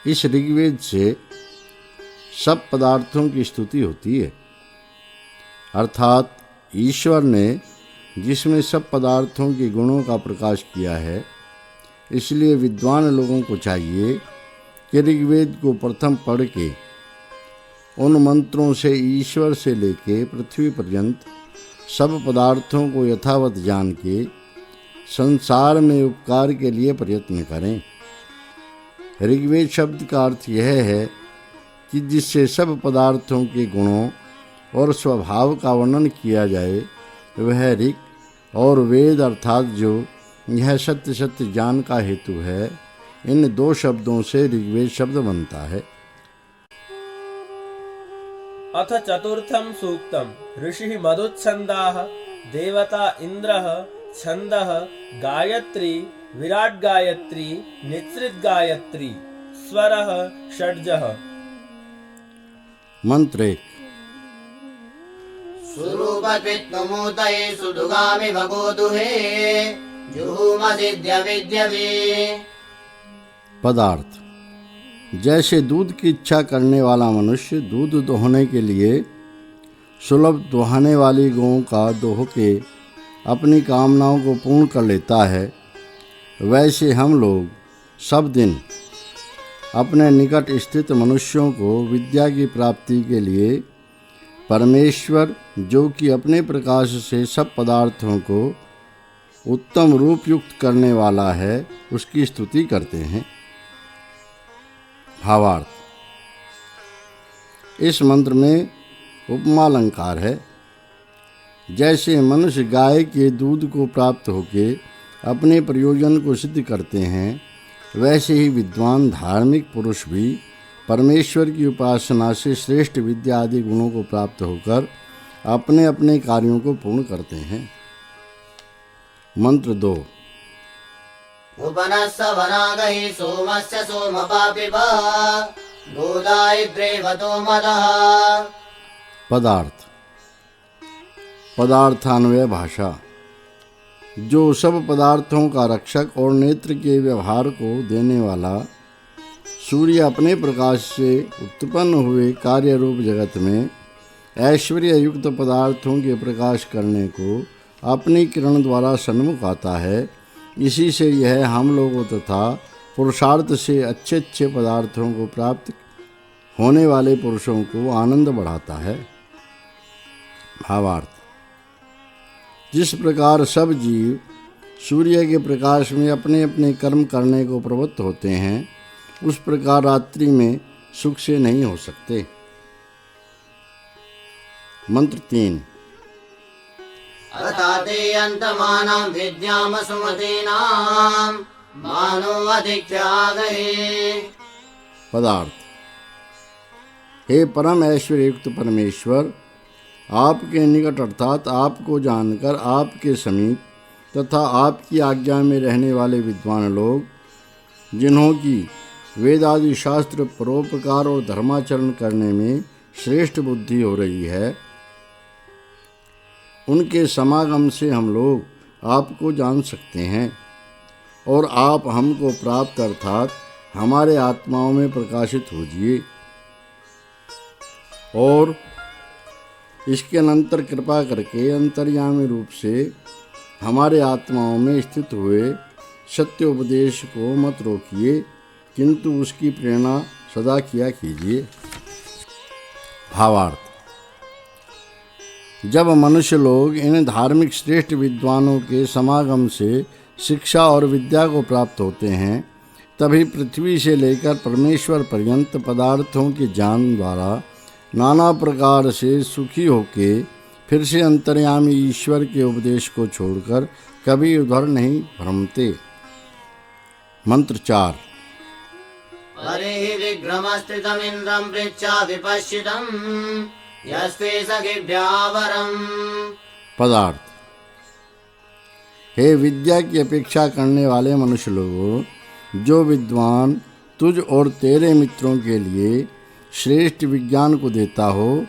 इस ऋग्वेद से सब पदार्थों की स्तुति होती है, अर्थात ईश्वर ने जिसमें सब पदार्थों के गुणों का प्रकाश किया है। इसलिए विद्वान लोगों को चाहिए कि ऋग्वेद को प्रथम पढ़ के उन मंत्रों से ईश्वर से लेके पृथ्वी पर्यंत सब पदार्थों को यथावत जान के संसार में उपकार के लिए प्रयत्न करें। ऋग्वेद शब्द का अर्थ यह है कि जिससे सब पदार्थों के गुणों और स्वभाव का वर्णन किया जाए वह ऋग, और वेद अर्थात जो यह सत्य सत्य ज्ञान का हेतु है, इन दो शब्दों से ऋग्वेद शब्द बनता है। अथ चतुर्थं सूक्तम् ऋषिः मधुच्छन्दाः देवता इन्द्रः छन्दः गायत्री विराट गायत्री निःसृत गायत्री स्वरः षड्जः। मंत्र 1। सुरूपकृत्नुमूतये सुदुगामि भगोदुहे जुहुमसिद्ध्य विद्यवे। पदार्थ: जैसे दूध की इच्छा करने वाला मनुष्य दूध दोहने के लिए सुलभ दोहाने वाली गौं का दोह के अपनी कामनाओं को पूर्ण कर लेता है, वैसे हम लोग सब दिन अपने निकट स्थित मनुष्यों को विद्या की प्राप्ति के लिए परमेश्वर, जो कि अपने प्रकाश से सब पदार्थों को उत्तम रूप युक्त करने वाला है, उसकी स्तुति करते हैं। भावार्थ: इस मंत्र में उपमा अलंकार है। जैसे मनुष्य गाय के दूध को प्राप्त होके अपने प्रयोजन को सिद्ध करते हैं, वैसे ही विद्वान धार्मिक पुरुष भी परमेश्वर की उपासना से श्रेष्ठ विद्या आदि गुणों को प्राप्त होकर अपने अपने कार्यों को पूर्ण करते हैं। मंत्र 2। उपनस्स वनागहि सोमस्य सोमपापिबा गोदायिद्रेवतो मदः। पदार्थ: पदार्थान्वय भाषा। जो सब पदार्थों का रक्षक और नेत्र के व्यवहार को देने वाला सूर्य अपने प्रकाश से उत्पन्न हुए कार्य रूप जगत में ऐश्वर्य युक्त पदार्थों के प्रकाश करने को अपनी किरण द्वारा सन्मुख आता है, इसी से यह हम लोगों तथा पुरुषार्थ से अच्छे अच्छे पदार्थों को प्राप्त होने वाले पुरुषों को आनंद बढ़ाता है। भावार्थ: जिस प्रकार सब जीव सूर्य के प्रकाश में अपने अपने कर्म करने को प्रवृत्त होते हैं, उस प्रकार रात्रि में सुख से नहीं हो सकते। मंत्र 3। अथाते अंतमानां विद्याम सुमतीनां मानो अधिक्यागहे। पदार्थ: हे परम ऐश्वर्य युक्त परमेश्वर, आपके निकट अर्थात आपको जानकर आपके समीप तथा आपकी आज्ञा में रहने वाले विद्वान लोग, जिन्हों की वेदादि शास्त्र परोपकार और धर्माचरण करने में श्रेष्ठ बुद्धि हो रही है, उनके समागम से हम लोग आपको जान सकते हैं और आप हमको प्राप्त अर्थात हमारे आत्माओं में प्रकाशित होजिए और इसके अनंतर कृपा करके अंतर्यामी रूप से हमारे आत्माओं में स्थित हुए सत्य उपदेश को मत रोकिए, किंतु उसकी प्रेरणा सदा किया कीजिए। भावार्थ: जब मनुष्य लोग इन धार्मिक श्रेष्ठ विद्वानों के समागम से शिक्षा और विद्या को प्राप्त होते हैं, तभी पृथ्वी से लेकर परमेश्वर पर्यंत पदार्थों के ज्ञान द्वारा नाना प्रकार से सुखी होके फिर से अंतर्यामी ईश्वर के उपदेश को छोड़कर कभी उधर नहीं भ्रमते। मंत्र 4। हरे विग्रहस्थितमिन्द्रं पृच्छा विपश्चितं यस्ते सखिभ्यावरम्। पदार्थ: हे विद्या की अपेक्षा करने वाले मनुष्य लोगों, जो विद्वान तुझ और तेरे मित्रों के लिए श्रेष्ठ विज्ञान को देता हो,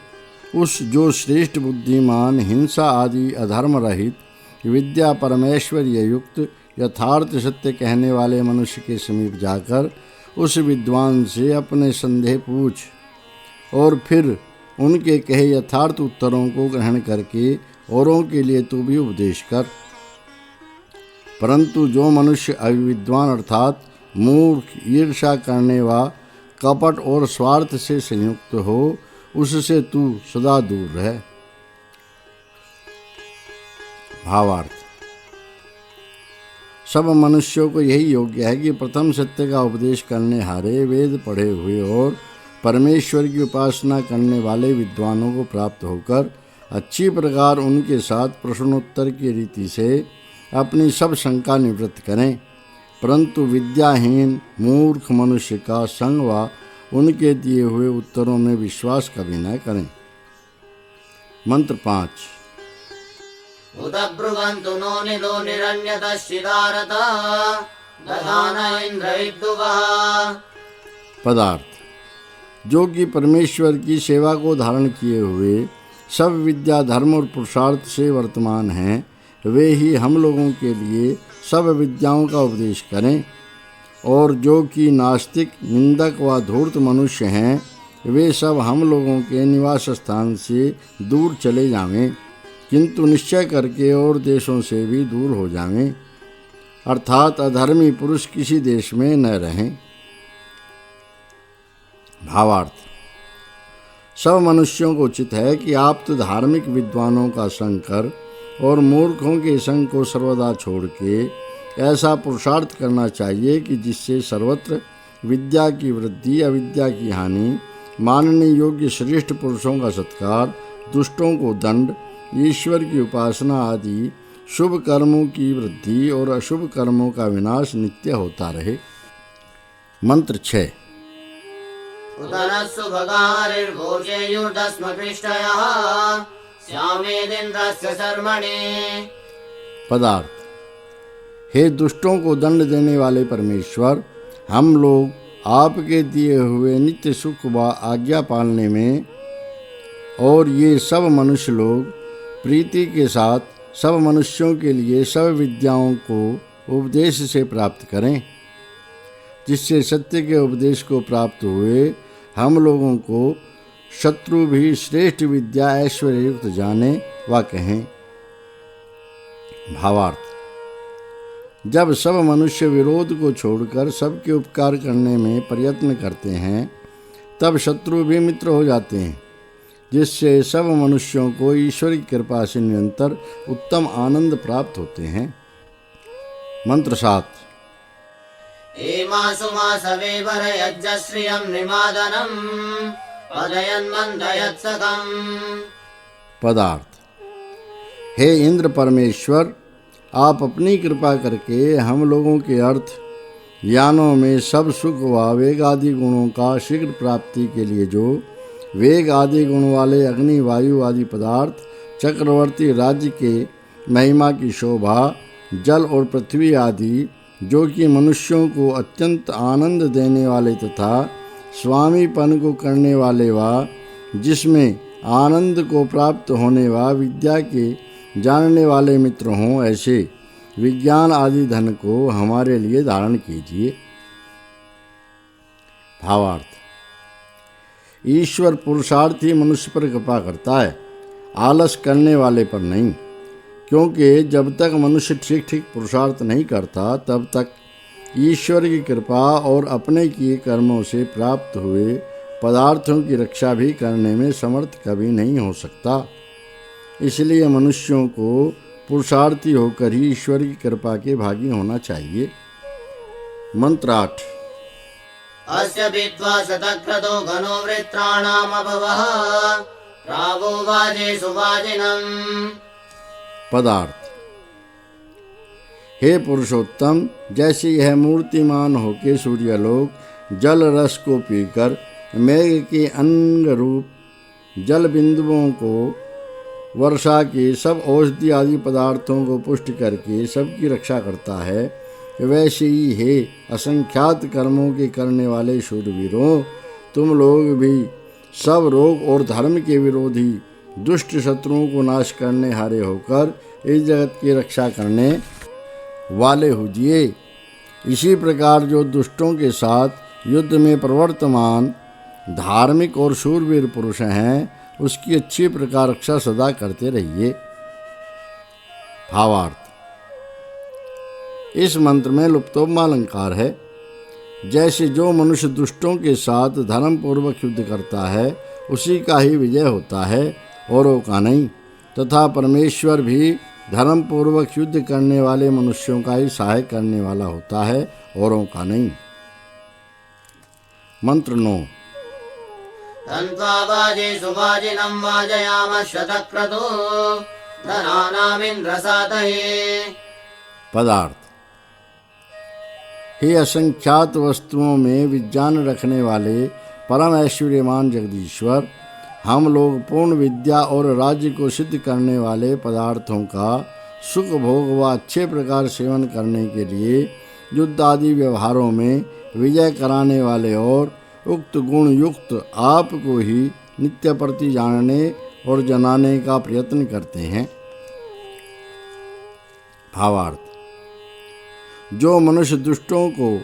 उस जो श्रेष्ठ बुद्धिमान हिंसा आदि अधर्म रहित विद्या परमेश्वर्य युक्त यथार्थ सत्य कहने वाले मनुष्य के समीप जाकर उस विद्वान से अपने संदेह पूछ और फिर उनके कहे यथार्थ उत्तरों को ग्रहण करके औरों के लिए तू भी उपदेश कर। परंतु जो मनुष्य अविद्वान अर्थात मूर्ख, ईर्ष्या करने वा कपट और स्वार्थ से संयुक्त हो, उससे तू सदा दूर रह। भावार्थ: सब मनुष्यों को यही योग्य है कि प्रथम सत्य का उपदेश करने हारे वेद पढ़े हुए और परमेश्वर की उपासना करने वाले विद्वानों को प्राप्त होकर अच्छी प्रकार उनके साथ प्रश्नोत्तर की रीति से अपनी सब शंका निवृत्त करें, परंतु विद्याहीन मूर्ख मनुष्य का संग व उनके दिए हुए उत्तरों में विश्वास कभी न करें। मंत्र 5। उदब्रुवन्तु नो निलो निरन्यतश्चिदारत दधान इंद्र विद्युवः। पदार्थ: जो कि परमेश्वर की सेवा को धारण किए हुए सब विद्या, धर्म और पुरुषार्थ से वर्तमान हैं, वे ही हम लोगों के लिए सब विद्याओं का उपदेश करें, और जो कि नास्तिक, निंदक व धूर्त मनुष्य हैं, वे सब हम लोगों के निवास स्थान से दूर चले जावें, किंतु निश्चय करके और देशों से भी दूर हो जावें, अर्थात अधर्मी पुरुष किसी देश में न रहें। भावार्थ: सब मनुष्यों को उचित है कि आप तो धार्मिक विद्वानों का संग कर और मूर्खों के संग को सर्वदा छोड़ के ऐसा पुरुषार्थ करना चाहिए कि जिससे सर्वत्र विद्या की वृद्धि, अविद्या की हानि, मानने योग्य श्रेष्ठ पुरुषों का सत्कार, दुष्टों को दंड, ईश्वर की उपासना आदि शुभ कर्मों की वृद्धि और अशुभ कर्मों का विनाश नित्य होता रहे। मंत्र 6। उदरस्सु भगारिर्भोजेयुर्दस्म पृष्ठयः श्यामेदिन्द्रस्य शर्मणि। पदार्थ: हे दुष्टों को दंड देने वाले परमेश्वर, हम लोग आपके दिए हुए नित्य सुख व आज्ञा पालने में और ये सब मनुष्य लोग प्रीति के साथ सब मनुष्यों के लिए सब विद्याओं को उपदेश से प्राप्त करें, जिससे सत्य के उपदेश को प्राप्त हुए हम लोगों को शत्रु भी श्रेष्ठ विद्या ऐश्वर्य युक्त जाने व कहें। भावार्थ: जब सब मनुष्य विरोध को छोड़कर सबके उपकार करने में प्रयत्न करते हैं, तब शत्रु भी मित्र हो जाते हैं, जिससे सब मनुष्यों को ईश्वर की कृपा से निरंतर उत्तम आनंद प्राप्त होते हैं। मंत्र 7। एमासु मासवे वरयज्जश्रियं निमादनं पदयन्मन्दयत्सकम्। पदार्थ: हे इंद्र परमेश्वर, आप अपनी कृपा करके हम लोगों के अर्थ यानों में सब सुख व वेग आदि गुणों का शीघ्र प्राप्ति के लिए जो वेग आदि गुण वाले अग्नि, वायु आदि पदार्थ, चक्रवर्ती राज्य के महिमा की शोभा, जल और पृथ्वी आदि, जो कि मनुष्यों को अत्यंत आनंद देने वाले तथा स्वामीपन को करने वाले वा जिसमें आनंद को प्राप्त होने वा विद्या के जानने वाले मित्र हों, ऐसे विज्ञान आदि धन को हमारे लिए धारण कीजिए। भावार्थ: ईश्वर पुरुषार्थी मनुष्य पर कृपा करता है, आलस करने वाले पर नहीं, क्योंकि जब तक मनुष्य ठीक ठीक पुरुषार्थ नहीं करता, तब तक ईश्वर की कृपा और अपने किए कर्मों से प्राप्त हुए पदार्थों की रक्षा भी करने में समर्थ कभी नहीं हो सकता। इसलिए मनुष्यों को पुरुषार्थी होकर ही ईश्वर की कृपा के भागी होना चाहिए। मंत्र 8। अस्य विद्वा शतक्रतो घनो वृत्राणामभवः प्रावो वाजेषु वाजिनम्। पदार्थ: हे पुरुषोत्तम, जैसे यह मूर्तिमान होके सूर्यलोक जल रस को पीकर मेघ के अंग रूप जल बिंदुओं को वर्षा के सब औषधि आदि पदार्थों को पुष्ट करके सबकी रक्षा करता है, वैसे ही हे असंख्यात कर्मों के करने वाले शूरवीरों, तुम लोग भी सब रोग और धर्म के विरोधी दुष्ट शत्रुओं को नाश करने हारे होकर इस जगत की रक्षा करने वाले होजिए। इसी प्रकार जो दुष्टों के साथ युद्ध में प्रवर्तमान धार्मिक और शूरवीर पुरुष हैं, उसकी अच्छी प्रकार रक्षा सदा करते रहिए। भावार्थ, इस मंत्र में लुप्तोपमा अलंकार है। जैसे जो मनुष्य दुष्टों के साथ धर्म पूर्वक युद्ध करता है उसी का ही विजय होता है, औरों का नहीं, तथा परमेश्वर भी धर्म पूर्वक युद्ध करने वाले मनुष्यों का ही सहाय करने वाला होता है, औरों का नहीं। मंत्र 9। तन्त्वा वाजे सुवाजिनं वाजयामः शतक्रतुः धनानामिन्द्रसातये। पदार्थ, हे असंख्यात वस्तुओं में विज्ञान रखने वाले परम ऐश्वर्यमान जगदीश्वर, हम लोग पूर्ण विद्या और राज्य को सिद्ध करने वाले पदार्थों का सुख भोग व अच्छे प्रकार सेवन करने के लिए युद्ध आदि व्यवहारों में विजय कराने वाले और उक्त गुण युक्त आपको ही नित्य प्रति जानने और जनाने का प्रयत्न करते हैं। भावार्थ, जो मनुष्य दुष्टों को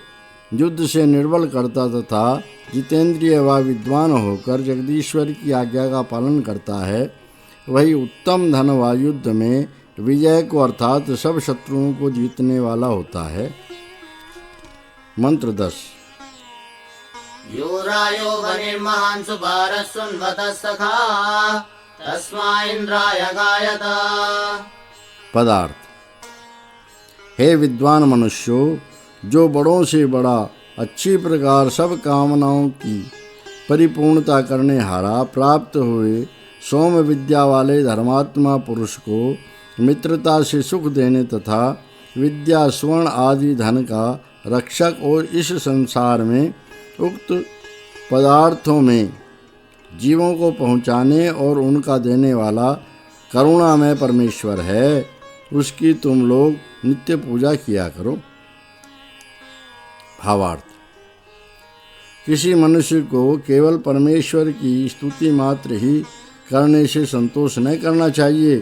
युद्ध से निर्बल करता तथा जितेंद्रिय व विद्वान होकर जगदीश्वर की आज्ञा का पालन करता है, वही उत्तम धन व युद्ध में विजय को अर्थात सब शत्रुओं को जीतने वाला होता है। मंत्र 10। यूरायो वनिर्महान् सुपारः सुन्वतः सखा तस्मा इंद्राय गायत। पदार्थ, हे विद्वान मनुष्यों, जो बड़ों से बड़ा अच्छी प्रकार सब कामनाओं की परिपूर्णता करने हारा प्राप्त हुए सौम्य विद्या वाले धर्मात्मा पुरुष को मित्रता से सुख देने तथा विद्या स्वर्ण आदि धन का रक्षक और इस संसार में उक्त पदार्थों में जीवों को पहुँचाने और उनका देने वाला करुणामय परमेश्वर है, उसकी तुम लोग नित्य पूजा किया करो। भावार्थ, किसी मनुष्य को केवल परमेश्वर की स्तुति मात्र ही करने से संतोष न करना चाहिए,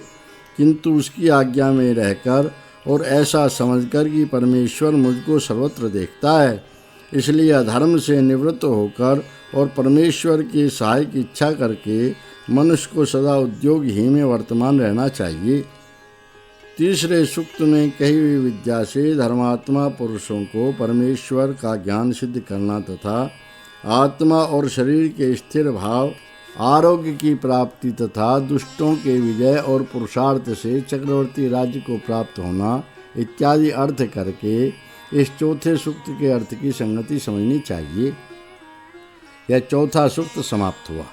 किंतु उसकी आज्ञा में रहकर और ऐसा समझकर कि परमेश्वर मुझको सर्वत्र देखता है, इसलिए अधर्म से निवृत्त होकर और परमेश्वर के सहाय की इच्छा करके मनुष्य को सदा उद्योग ही में वर्तमान रहना चाहिए। तीसरे सूक्त में कही हुई विद्या से धर्मात्मा पुरुषों को परमेश्वर का ज्ञान सिद्ध करना तथा आत्मा और शरीर के स्थिर भाव, आरोग्य की प्राप्ति तथा दुष्टों के विजय और पुरुषार्थ से चक्रवर्ती राज्य को प्राप्त होना इत्यादि अर्थ करके इस चौथे सूक्त के अर्थ की संगति समझनी चाहिए। यह चौथा सूक्त समाप्त हुआ।